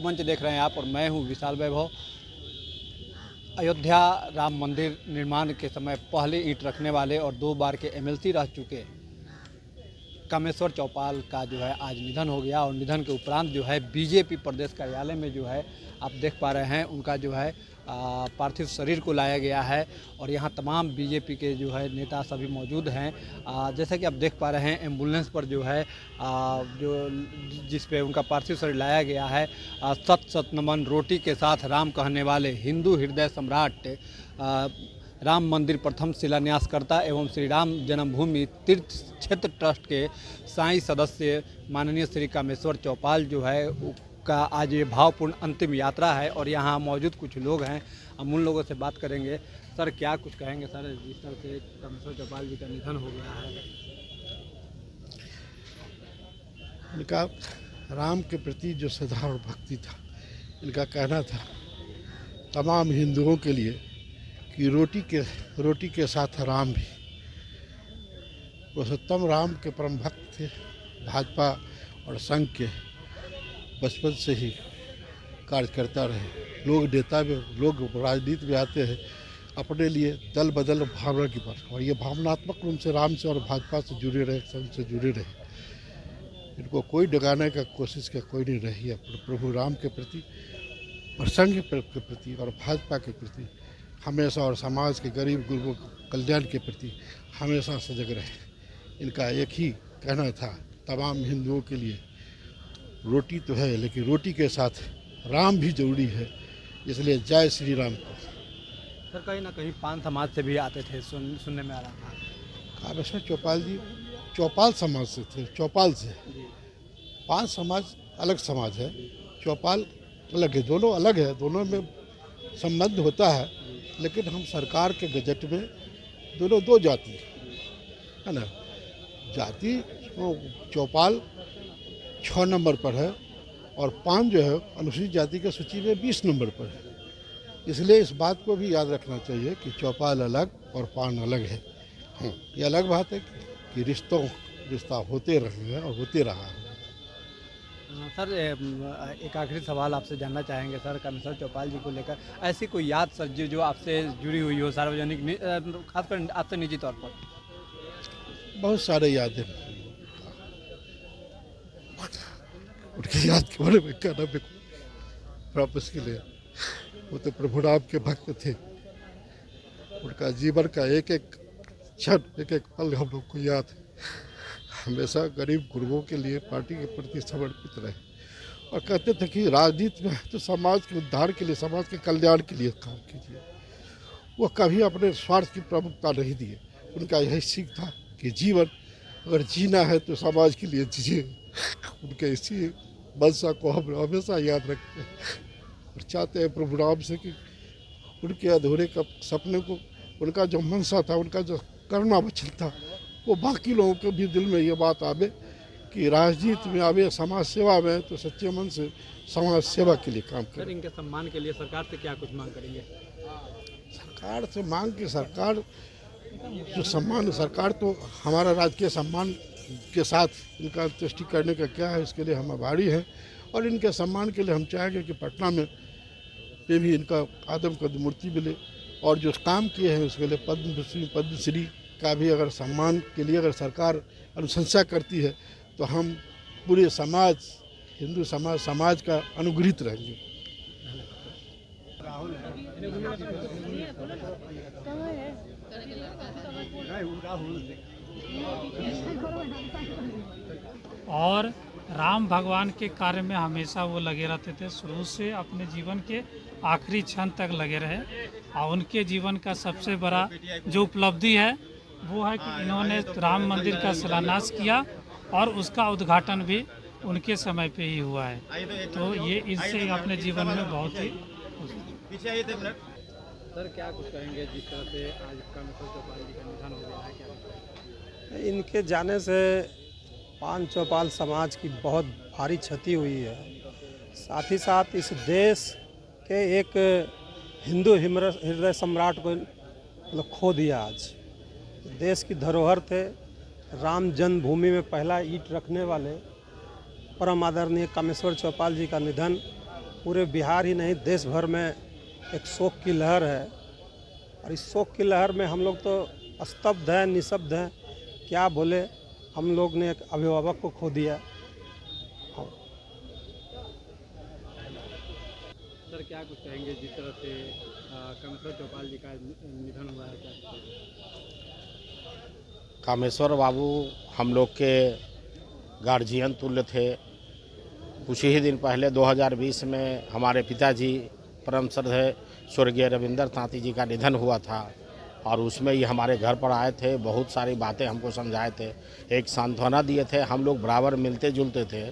मंच देख रहे हैं आप और मैं हूं विशाल वैभव। अयोध्या राम मंदिर निर्माण के समय पहले ईंट रखने वाले और 2 बार के एमएलसी रह चुके कामेश्वर चौपाल का जो है आज निधन हो गया। और निधन के उपरांत जो है बीजेपी प्रदेश कार्यालय में जो है आप देख पा रहे हैं उनका जो है पार्थिव शरीर को लाया गया है और यहाँ तमाम बीजेपी के जो है नेता सभी मौजूद हैं। जैसे कि आप देख पा रहे हैं एम्बुलेंस पर जो है जो जिस पे उनका पार्थिव शरीर लाया गया है सत सत नमन रोटी के साथ राम कहने वाले हिंदू हृदय सम्राट राम मंदिर प्रथम शिलान्यासकर्ता एवं श्री राम जन्मभूमि तीर्थ क्षेत्र ट्रस्ट के साईं सदस्य माननीय श्री कामेश्वर चौपाल जो है का आज ये भावपूर्ण अंतिम यात्रा है और यहाँ मौजूद कुछ लोग हैं, हम उन लोगों से बात करेंगे। सर क्या कुछ कहेंगे सर, जिस तरह से कामेश्वर चौपाल जी का निधन हो गया है? इनका राम के प्रति जो श्रद्धा और भक्ति था, इनका कहना था तमाम हिंदुओं के लिए कि रोटी के साथ राम भी। पुरुषोत्तम राम के परम भक्त थे। भाजपा और संघ के बचपन से ही कार्य करता रहे। लोग राजनीति में आते हैं अपने लिए दल बदल भावना की पर, और ये भावनात्मक रूप से राम से और भाजपा से जुड़े रहे, संघ से जुड़े रहे। इनको कोई डगाने का कोशिश का कोई नहीं रही है। प्रभु राम के प्रति और संघ के प्रति और भाजपा के प्रति हमेशा, और समाज के गरीब गुरबों कल्याण के प्रति हमेशा सजग रहे। इनका एक ही कहना था तमाम हिंदुओं के लिए रोटी तो है लेकिन रोटी के साथ राम भी जरूरी है, इसलिए जय श्री राम को। सर कहीं ना कहीं पान समाज से भी आते थे, सुनने में आ रहा था। कामेश्वर चौपाल जी चौपाल समाज से थे, चौपाल से। पान समाज अलग समाज है, चौपाल अलग है, दोनों अलग है, दोनों में संबंध होता है। लेकिन हम सरकार के गजट में दोनों 2 जाति है ना, जाति चौपाल 6 नंबर पर है और पान जो है अनुसूचित जाति की सूची में 20 नंबर पर है। इसलिए इस बात को भी याद रखना चाहिए कि चौपाल अलग और पान अलग है। ये अलग बात है कि रिश्ता होते रहे हैं और होते रहा है। सर एक आखिरी सवाल आपसे जानना चाहेंगे सर, कामेश्वर चौपाल जी को लेकर ऐसी कोई याद सर जो आपसे जुड़ी हुई हो सार्वजनिक, खासकर आपसे निजी तौर पर? बहुत सारे यादें उनकी याद के बारे में कहना भी वापस के लिए। वो तो प्रभु राम के भक्त थे। उनका जीवन का एक एक क्षण, एक एक पल हम लोग को याद है। हमेशा गरीब गुरबों के लिए पार्टी के प्रति समर्पित रहे और कहते थे कि राजनीति में तो समाज के उद्धार के लिए, समाज के कल्याण के लिए काम कीजिए। वो कभी अपने स्वार्थ की प्रमुखता नहीं दिए। उनका यही सीख था कि जीवन अगर जीना है तो समाज के लिए जिए। उनके इसी मंशा को हम हमेशा याद रखते हैं और चाहते हैं प्रभु राम से कि उनके अधूरे का सपने को, उनका जो मंशा था, उनका जो करुणा वचन था, वो बाकी लोगों के भी दिल में ये बात आवे कि राजनीति में आवे, समाज सेवा में, तो सच्चे मन से समाज सेवा के लिए काम करें। इनके सम्मान के लिए सरकार से क्या कुछ मांग करेंगे? सरकार से मांग की सरकार जो सम्मान, सरकार तो हमारा राजकीय सम्मान के साथ इनका अंत्येष्टि करने का क्या है, इसके लिए हम आभारी हैं। और इनके सम्मान के लिए हम चाहेंगे कि पटना में ये भी इनका आदम कद मूर्ति मिले और जो काम किए हैं उसके लिए पद्मश्री का भी अगर सम्मान के लिए अगर सरकार अनुशंसा करती है तो हम पूरे समाज, हिंदू समाज का अनुग्रहित रहेंगे। और राम भगवान के कार्य में हमेशा वो लगे रहते थे, शुरू से अपने जीवन के आखिरी क्षण तक लगे रहे। और उनके जीवन का सबसे बड़ा जो उपलब्धि है वो है कि इन्होंने राम मंदिर का शिलान्यास किया और उसका उद्घाटन भी उनके समय पे ही हुआ है। तो ये इससे अपने जीवन में बहुत ही सर क्या कुछ कहेंगे जिस तरह से आज कामेश्वर चौपाल जी का निधन हो गया है? क्या इनके जाने से पान चौपाल समाज की बहुत भारी क्षति हुई है। साथ ही साथ इस देश के एक हिंदू हृदय सम्राट को मतलब खो दिया। आज देश की धरोहर थे, राम जन्मभूमि में पहला ईंट रखने वाले परम आदरणीय कामेश्वर चौपाल जी का निधन पूरे बिहार ही नहीं देश भर में एक शोक की लहर है। और इस शोक की लहर में हम लोग तो स्तब्ध हैं, निशब्द हैं, क्या बोले। हम लोग ने एक अभिभावक को खो दिया। सर क्या कुछ कहेंगे जिस तरह से कामेश्वर चौपाल जी का निधन हुआ है? क्या कामेश्वर बाबू हम लोग के गार्जियन तुल्य थे। कुछ ही दिन पहले 2020 में हमारे पिताजी परम श्रद्धेय स्वर्गीय रविंद्र तांती जी का निधन हुआ था और उसमें ये हमारे घर पर आए थे, बहुत सारी बातें हमको समझाए थे, एक सांत्वना दिए थे। हम लोग बराबर मिलते जुलते थे,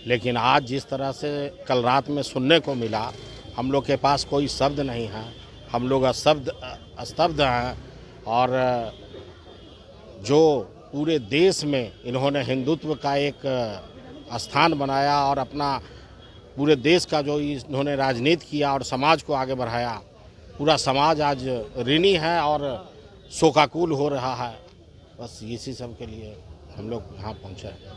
लेकिन आज जिस तरह से कल रात में सुनने को मिला, हम लोग के पास कोई शब्द नहीं है, हम लोग स्तब्ध हैं। और जो पूरे देश में इन्होंने हिंदुत्व का एक स्थान बनाया और अपना पूरे देश का जो इन्होंने राजनीति किया और समाज को आगे बढ़ाया, पूरा समाज आज ऋणी है और शोकाकुल हो रहा है। बस इसी सब के लिए हम लोग यहाँ पहुँचे हैं।